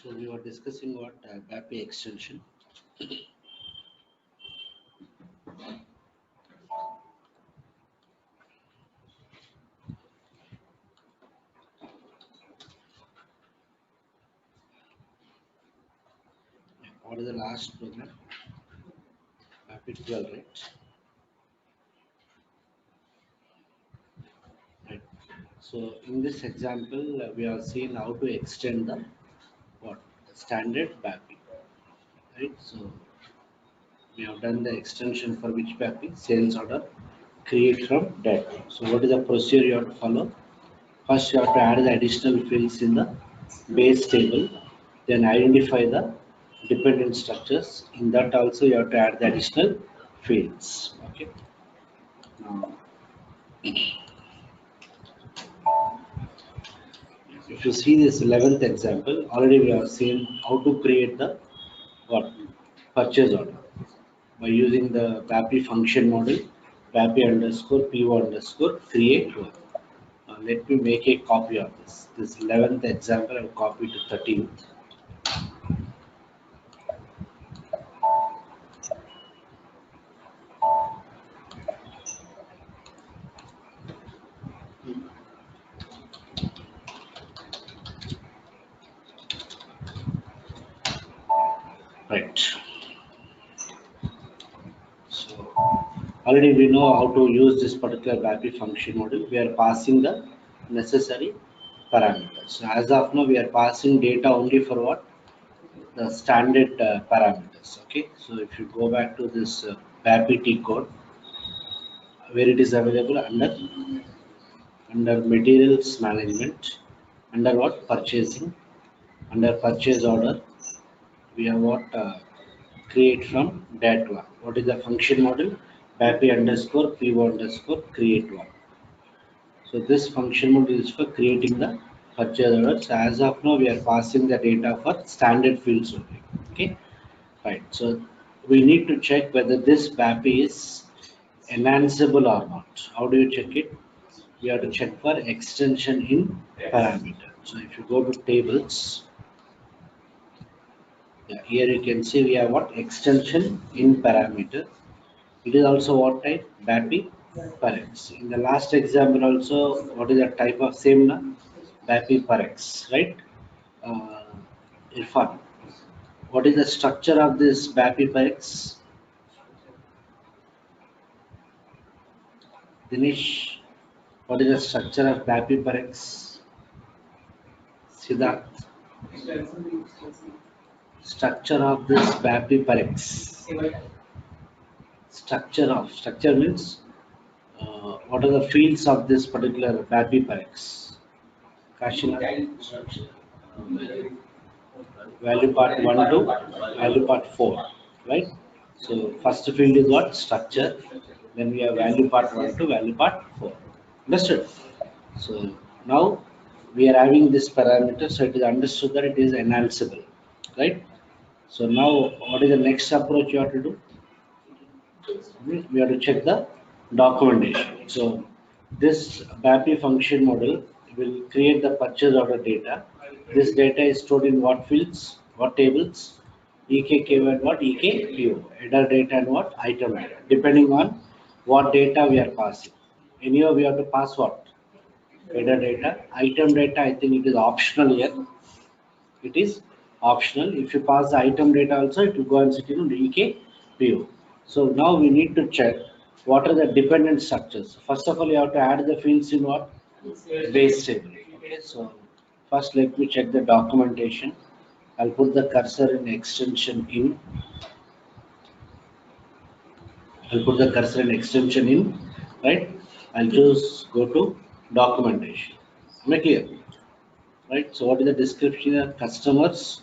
So we were discussing what BAPI extension. What is the last program? BAPI 12, right? Right. So in this example, we have seen how to extend the what standard BAPI, right? So we have done the extension for which BAPI sales order create from data. So what is the procedure you have to follow? First, you have to add the additional fields in the base table, then identify the dependent structures. In that also, you have to add the additional fields. Okay. Now, if you see this 11th example, already we have seen how to create the what purchase order by using the BAPI function model, BAPI underscore PO underscore create one. Let me make a copy of this. This 11th example, I will copy to 13th. Right. So already we know how to use this particular BAPI function model. We are passing the necessary parameters. So as of now, we are passing data only for what? The standard parameters. Okay. So if you go back to this BAPI T code, where it is available under materials management, under what purchasing, under purchase order, we have what create from dat one. What is the function model? BAPI underscore PO underscore create one. So this function model is for creating the purchase order. So as of now, we are passing the data for standard fields only. Okay, right. So we need to check whether this BAPI is enhanceable or not. How do you check it? We have to check for extension in parameter. So if you go to tables, yeah, here you can see we have what extension in parameter. It is also what type? BAPI per X. In the last example also, what is the type of same na? BAPI per X, right? Uh, Irfan, what is the structure of this BAPI per X? Dinesh, what is the structure of BAPI per X? Siddharth, structure of this BAPI per X. Structure means what are the fields of this particular BAPI per X? Kashina, value part 1 to value part 4, right? So first field is what? Structure. Then we have value part 1 to value part 4. Understood? So now we are having this parameter, so it is understood that it is enhanceable, right? So now what is the next approach you have to do? We have to check the documentation. So this BAPI function model will create the purchase order data. This data is stored in what fields, what tables? EKKO and what EKPO, header data and what item data, depending on what data we are passing. Anyway, we have to pass what? Header data, item data. I think it is optional here. It is optional. If you pass the item data also, it will go and sit in EKPO. So now we need to check what are the dependent structures. First of all, you have to add the fields in what? Base table. Okay, so first let me check the documentation. I'll put the cursor in extension in. I'll put the cursor in extension in, right? I'll just go to documentation. Am I clear? Right? So what is the description of customers,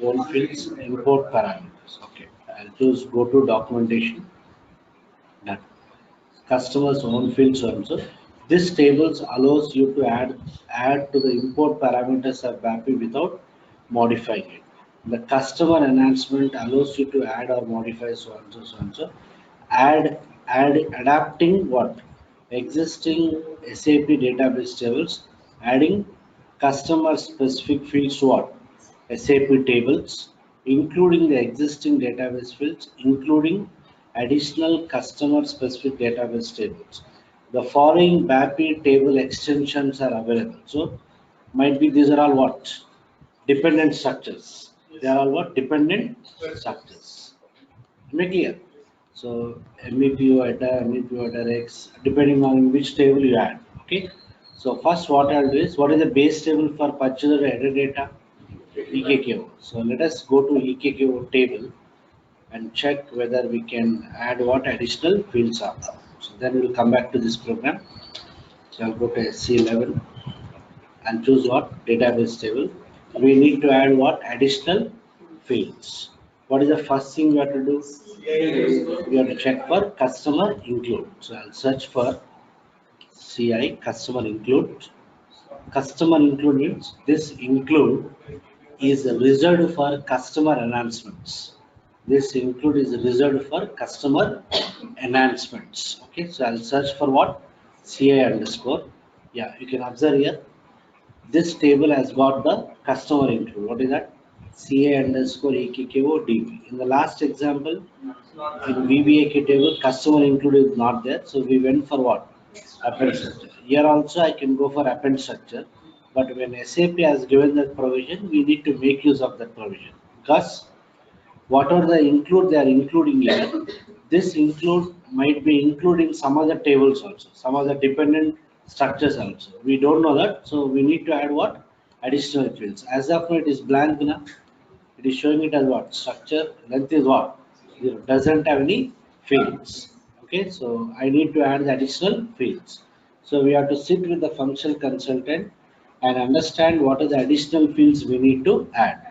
own fields, import parameters? Okay. I'll choose go to documentation. Done. Customers own fields also. This tables allows you to add to the import parameters of BAPI without modifying it. The customer enhancement allows you to add or modify so and so so and so. Add adapting what existing SAP database tables, adding customer specific fields to what SAP tables, including the existing database fields, including additional customer-specific database tables. The following BAPI table extensions are available. So, might be these are all what? Dependent structures. They are all what? Dependent structures. Am I clear? So, MEPO header, MEPO header X, depending on which table you add. Okay. So, first what I'll do is, what is the base table for purchaser header data? EKKO. So let us go to EKKO table and check whether we can add what additional fields are. So then we'll come back to this program. So I'll go to SC11 and choose what database table. We need to add what additional fields. What is the first thing we have to do? We have to check for customer include. So I'll search for CI customer include. Customer include means this include is reserved for customer enhancements. This include is reserved for customer enhancements. Okay, so I'll search for what? CA underscore. Yeah, you can observe here. This table has got the customer include. What is that? CA underscore EKKO DB. In the last example, in VBAK table, customer include is not there. So we went for what? Append structure. Here also I can go for append structure. But when SAP has given that provision, we need to make use of that provision. Because whatever the include they are including here, this include might be including some other tables also, some other dependent structures also. We don't know that, so we need to add what? Additional fields. As of now, it is blank now. It is showing it as what? Structure length is what? Zero. Doesn't have any fields. Okay, so I need to add the additional fields. So we have to sit with the functional consultant and understand what are the additional fields we need to add.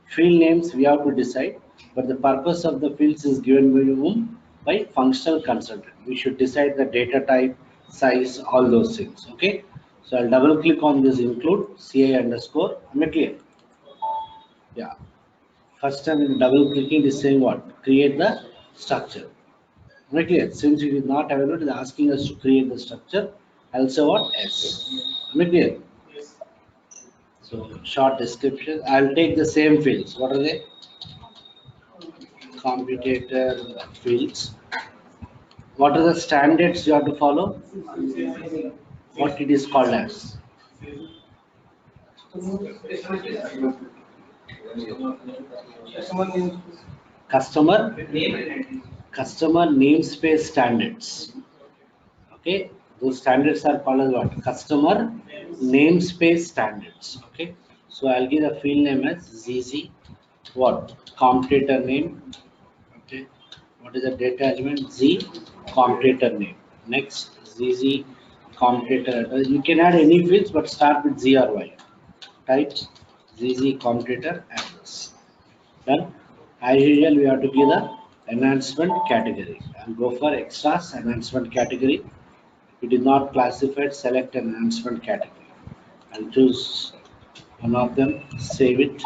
Field names we have to decide, but the purpose of the fields is given by whom? By functional consultant. We should decide the data type, size, all those things. Okay, so I'll double click on this include CA underscore. Am I clear? Yeah. First time in double clicking is saying what? Create the structure. Right clear? Since it is not available, it is asking us to create the structure. I'll say what? S. Am I clear? So short description. I'll take the same fields. What are they? Computator fields. What are the standards you have to follow? What it is called as? Customer customer namespace standards. Okay, those standards are called as what? Customer namespace standards. Okay, so I'll give the field name as ZZ. What? Computator name. Okay, what is the data element? Z computator name. Next, ZZ computator address. You can add any fields, but start with Z or Y. Type ZZ computator address. Done. As usual, we have to give the enhancement category and go for extras enhancement category. It is not classified, select an enhancement category. I'll choose one of them, save it,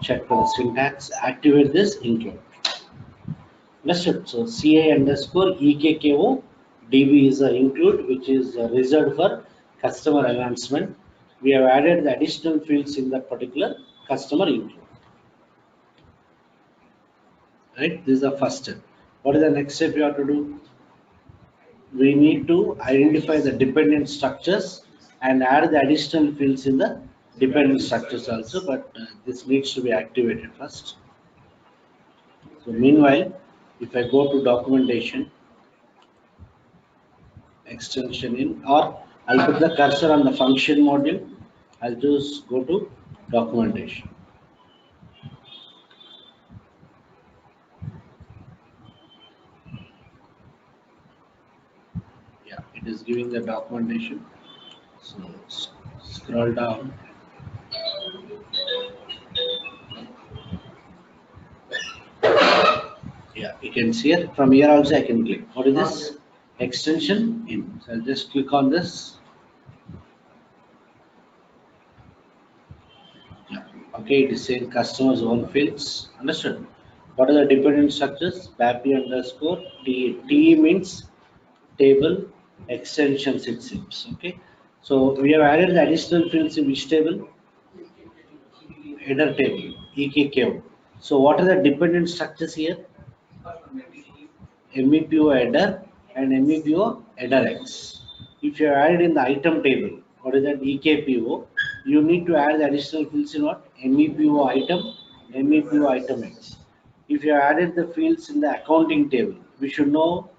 check for the syntax, activate this include. Understood? So CA underscore EKKO DB is a include which is reserved for customer enhancement. We have added the additional fields in that particular customer include. Right? This is the first step. What is the next step you have to do? We need to identify the dependent structures and add the additional fields in the dependent structures also, but this needs to be activated first. So meanwhile, if I go to documentation, extension in, or I'll put the cursor on the function module, I'll just go to documentation. Yeah, it is giving the documentation. So scroll down. Yeah, you can see it from here also. I can click. What is this? Extension in. So I'll just click on this. Yeah. Okay, it is saying customers own fields. Understood? What are the dependent structures? BAPI underscore T. T means table extensions it seems. Okay. So we have added the additional fields in which table? header table, EKKO. So what are the dependent structures here? MEPO header and MEPO header X. If you add in the item table, what is that EKPO? You need to add the additional fields in what? MEPO item, MEPO item X. If you added the fields in the accounting table, we should know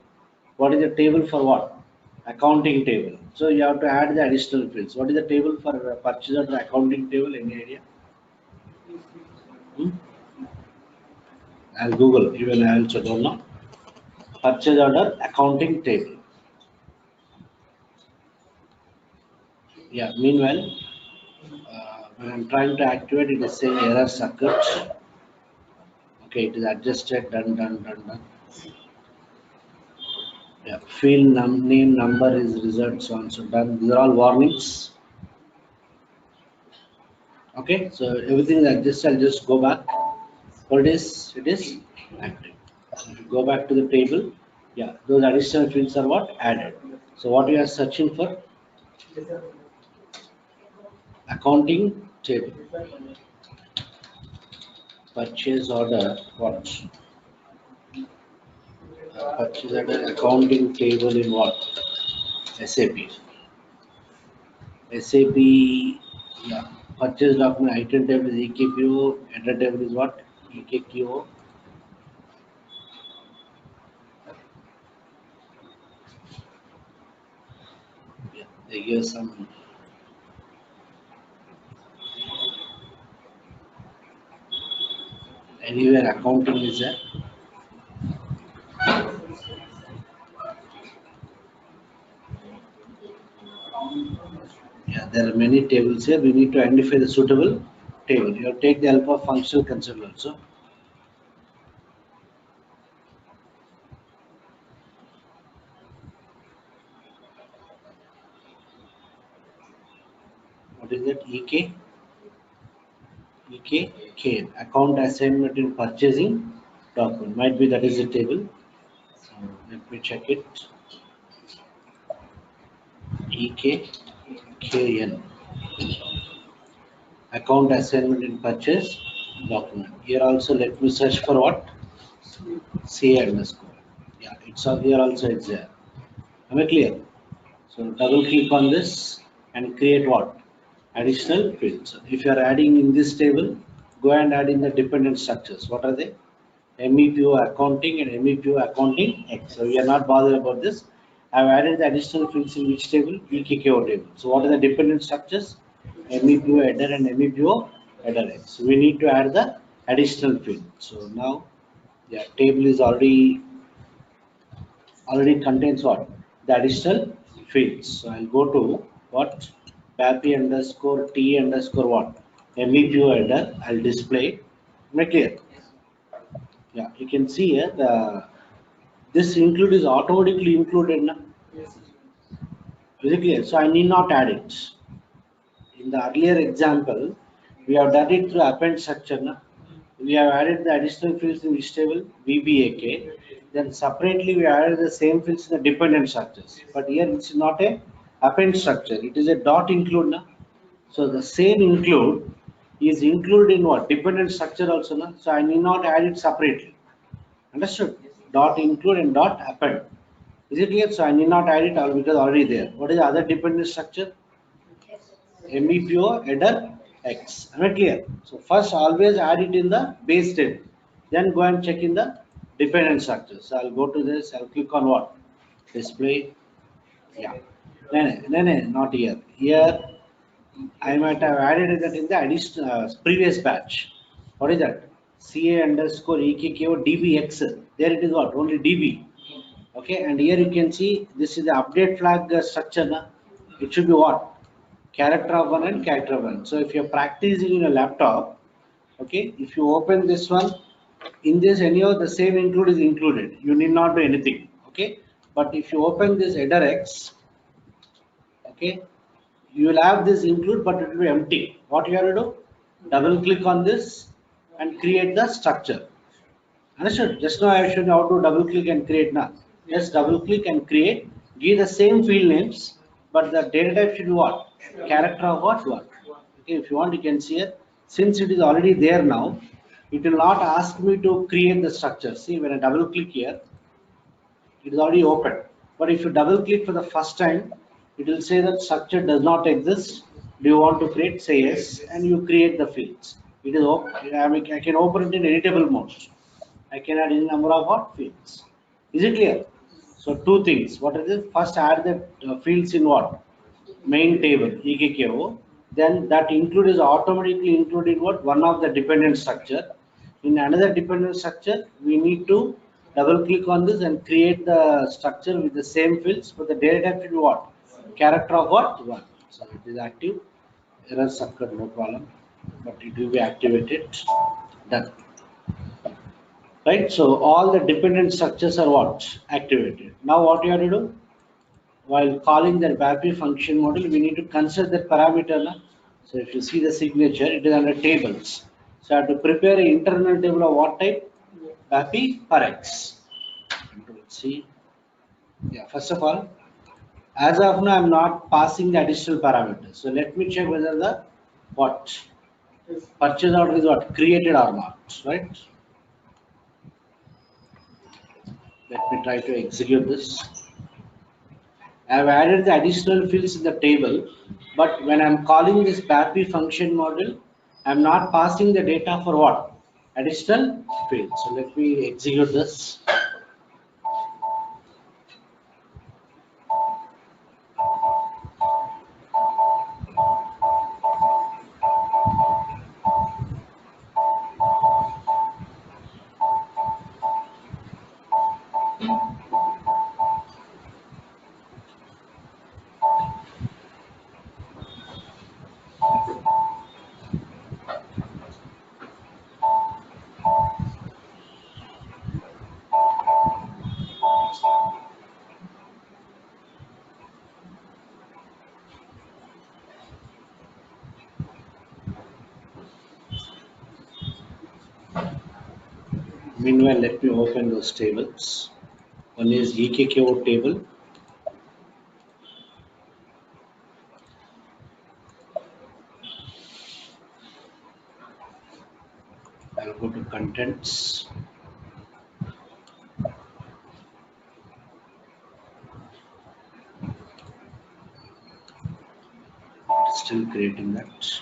what is the table for what? Accounting table. So you have to add the additional fields. What is the table for purchase order accounting table? Any idea? Hmm? I'll Google, even I also don't know. Purchase order accounting table. Yeah, meanwhile, when I'm trying to activate, it is saying error occurred. Okay, it is adjusted, done. Yeah, field name, number is result, so on, so done. These are all warnings. Okay, so everything is adjusted. I'll just go back. What it is active. If you go back to the table, yeah, those additional fields are what? Added. So what we are searching for? Accounting table. Purchase order, what? Purchase order accounting table in what? SAP. SAP, yeah. Purchase document item table is EKPO, header table is what? EKQO. Yeah, they give some anywhere accounting is there. Yeah, there are many tables here. We need to identify the suitable table. You have to take the help of functional concept also. What is that? EK? EKK. Account assignment in purchasing document. Might be that is the table. So let me check it. EKKN. Account assignment in purchase document. Here also let me search for what? CA underscore. Yeah, it's all here also it's there. Am I clear? So double click on this and create what? Additional fields. If you are adding in this table, go and add in the dependent structures. What are they? MEPO accounting and MEPO accounting X. So we are not bothered about this. I have added the additional fields in which table? EKKO table. So what are the dependent structures? MEPO header and MEPO header X. So we need to add the additional field. So now, yeah, table is already contains what? The additional fields. So I'll go to what? BAPI underscore T underscore what? MEPO header. I'll display. Am I clear? Yeah, you can see here the this include is automatically included. Na? Is it clear? So I need not add it. In the earlier example, we have done it through append structure. Na? We have added the additional fields in which table? VBAK. Then separately we added the same fields in the dependent structures. But here it's not a append structure. It is a dot include. Na? So the same include is included in what? Dependent structure also. Na? So I need not add it separately. Understood? Dot include and dot append. Is it clear? So I need not add it all because already there. What is the other dependent structure? MEPO header X. Am I clear? So first always add it in the base table. Then go and check in the dependent structure. So I'll go to this. I'll click on what? Display. Yeah. No, not here. Here I might have added that in the additional previous batch. What is that? CA underscore EKKO DBX. There it is what? Only DB. Okay, and here you can see this is the update flag structure. Na? It should be what? Character of one and character of one. So if you're practicing in a laptop, okay, if you open this one, in this anyhow the same include is included. You need not do anything. Okay, but if you open this header X, okay, you will have this include, but it will be empty. What you have to do? Double click on this and create the structure. Understood? Just now I showed you how to double click and create now. Just double click and create. Give the same field names, but the data type should be what? Character of what? What? Okay, if you want, you can see it. Since it is already there now, it will not ask me to create the structure. See, when I double click here, it is already open. But if you double click for the first time, it will say that structure does not exist. Do you want to create? Say yes, and you create the fields. It is open. I can open it in editable mode. I can add any number of what fields. Is it clear? So two things. What is it? First, add the fields in what? Main table EKKO. Then that include is automatically included what? One of the dependent structure. In another dependent structure, we need to double click on this and create the structure with the same fields, but the data type should be what? Character of what? One. So it is active. Errors occur, no problem. But it will be activated. Done. Right? So all the dependent structures are what? Activated. Now what you have to do? While calling that BAPI function model, we need to consider that parameter. Na? So if you see the signature, it is under tables. So I have to prepare an internal table of what type? BAPI per X. Control C. Yeah, first of all, as of now, I'm not passing the additional parameters. So let me check whether the what purchase order is what created or not, right? Let me try to execute this. I have added the additional fields in the table, but when I'm calling this BAPI function model, I'm not passing the data for what? Additional fields. So let me execute this. Meanwhile, let me open those tables. One is EKKO table. I'll go to contents. Still creating that.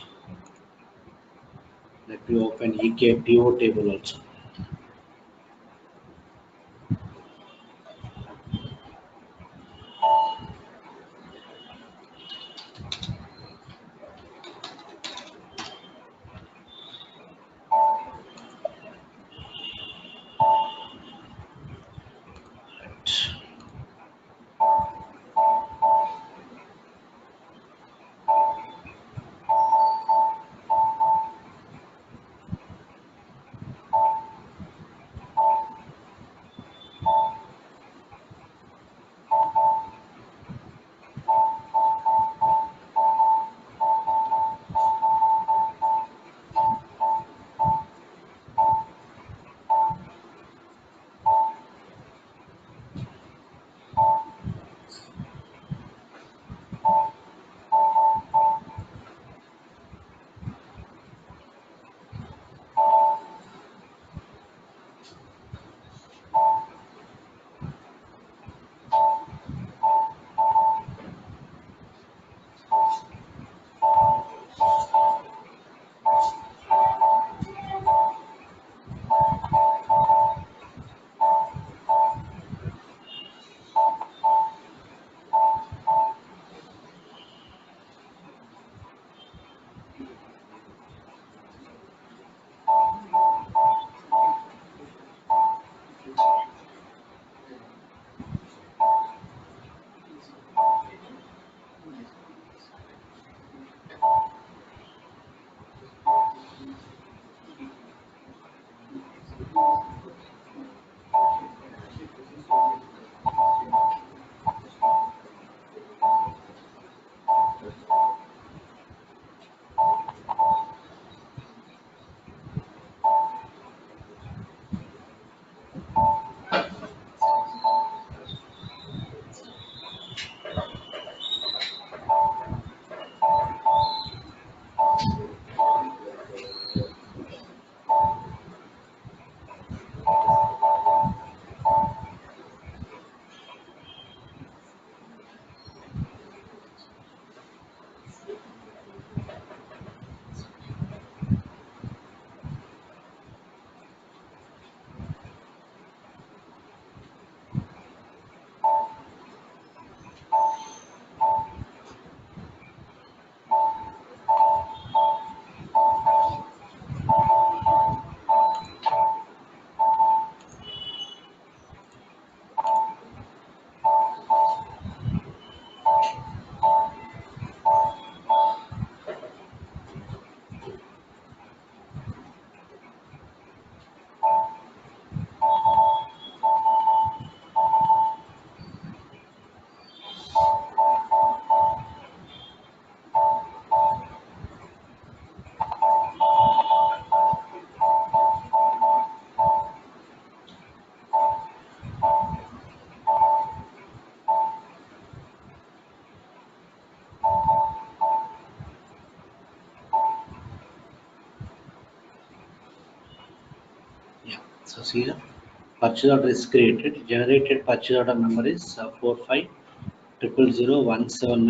Let me open EKPO table also. So see here, purchase order is created. Generated purchase order number is 45000179.